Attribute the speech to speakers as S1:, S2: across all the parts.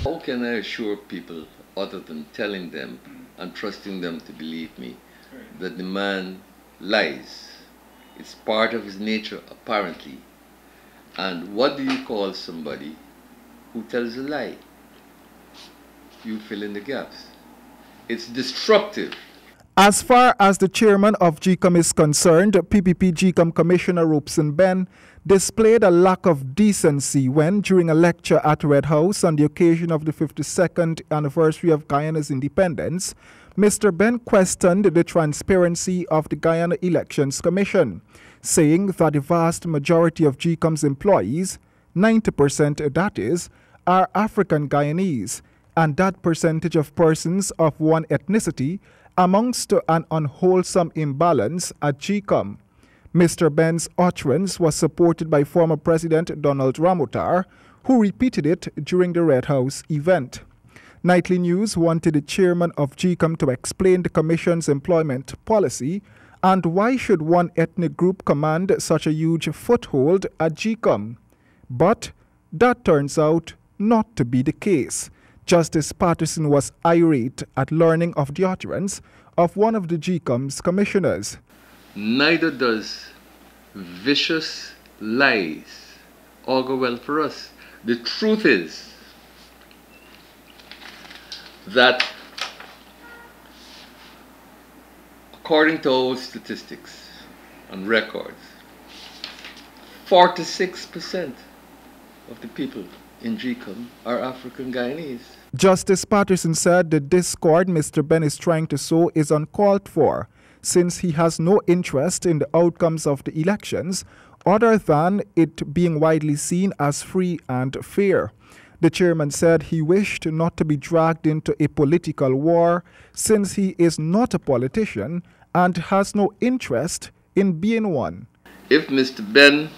S1: How can I assure people, other than telling them and trusting them to believe me, that the man lies? It's part of his nature, apparently. And what do you call somebody who tells a lie? You fill in the gaps. It's destructive.
S2: As far as the chairman of Gecom is concerned, PPP Gecom Commissioner Robeson Benn displayed a lack of decency when, during a lecture at Red House on the occasion of the 52nd anniversary of Guyana's independence, Mr. Benn questioned the transparency of the Guyana Elections Commission, saying that the vast majority of Gecom's employees, 90% that is, are African Guyanese, and that percentage of persons of one ethnicity amounts to an unwholesome imbalance at Gecom. Mr. Benn's utterance was supported by former President Donald Ramotar, who repeated it during the Red House event. Nightly News wanted the chairman of Gecom to explain the Commission's employment policy and why should one ethnic group command such a huge foothold at Gecom. But that turns out not to be the case. Justice Patterson was irate at learning of the utterance of one of the Gecom's commissioners.
S1: Neither does vicious lies augur well for us. The truth is that, according to our statistics and records, 46% of the people in Gecom are African Guyanese.
S2: Justice Patterson said the discord Mr. Benn is trying to sow is uncalled for, since he has no interest in the outcomes of the elections other than it being widely seen as free and fair. The chairman said he wished not to be dragged into a political war, since he is not a politician and has no interest in being one.
S1: If Mr. Benn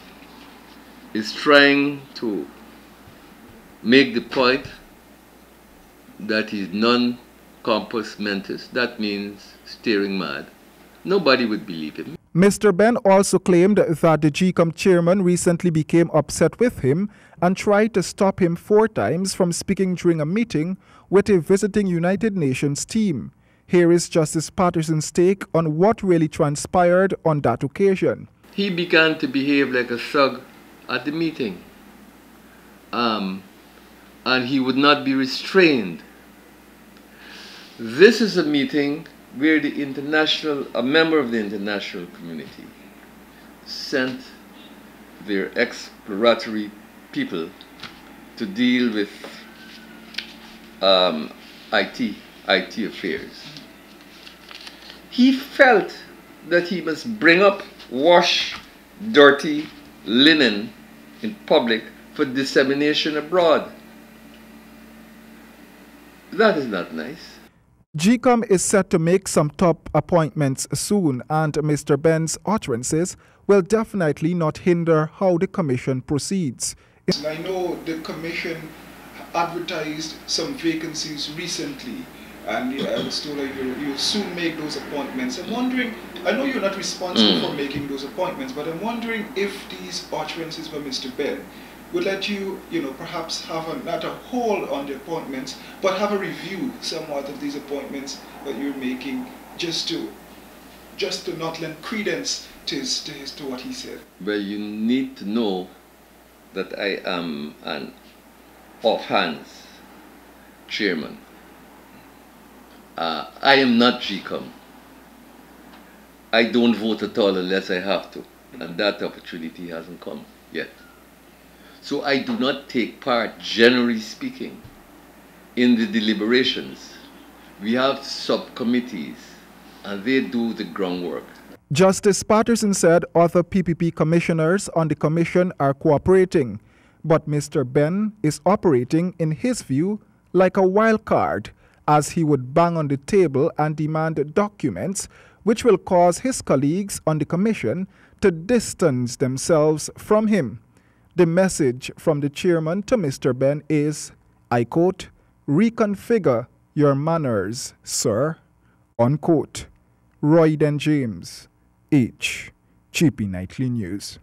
S1: is trying to make the point that he's non-compos mentis, that means staring mad, nobody would believe him.
S2: Mr. Benn also claimed that the Gecom chairman recently became upset with him and tried to stop him 4 times from speaking during a meeting with a visiting United Nations team. Here is Justice Patterson's take on what really transpired on that occasion.
S1: He began to behave like a thug at the meeting. And he would not be restrained. This is a meeting where a member of the international community sent their exploratory people to deal with IT affairs. He felt that he must bring up, wash dirty linen in public for dissemination abroad. That is not nice.
S2: Gecom is set to make some top appointments soon, and Mr. Benn's utterances will definitely not hinder how the commission proceeds.
S3: I know the commission advertised some vacancies recently, and I was told that you'll soon make those appointments. I'm wondering, I know you're not responsible for making those appointments, but I'm wondering if these utterances by Mr. Benn would let you, perhaps have not a hold on the appointments, but have a review somewhat of these appointments that you're making, just to not lend credence to what he said.
S1: Well, you need to know that I am an offhands chairman. I am not Gecom. I don't vote at all unless I have to, and that opportunity hasn't come yet. So I do not take part, generally speaking, in the deliberations. We have subcommittees, and they do the groundwork.
S2: Justice Patterson said other PPP commissioners on the commission are cooperating, but Mr. Benn is operating, in his view, like a wild card, as he would bang on the table and demand documents which will cause his colleagues on the commission to distance themselves from him. The message from the chairman to Mr. Benn is, I quote, "Reconfigure your manners, sir," unquote. Roy Den James, H. GP Nightly News.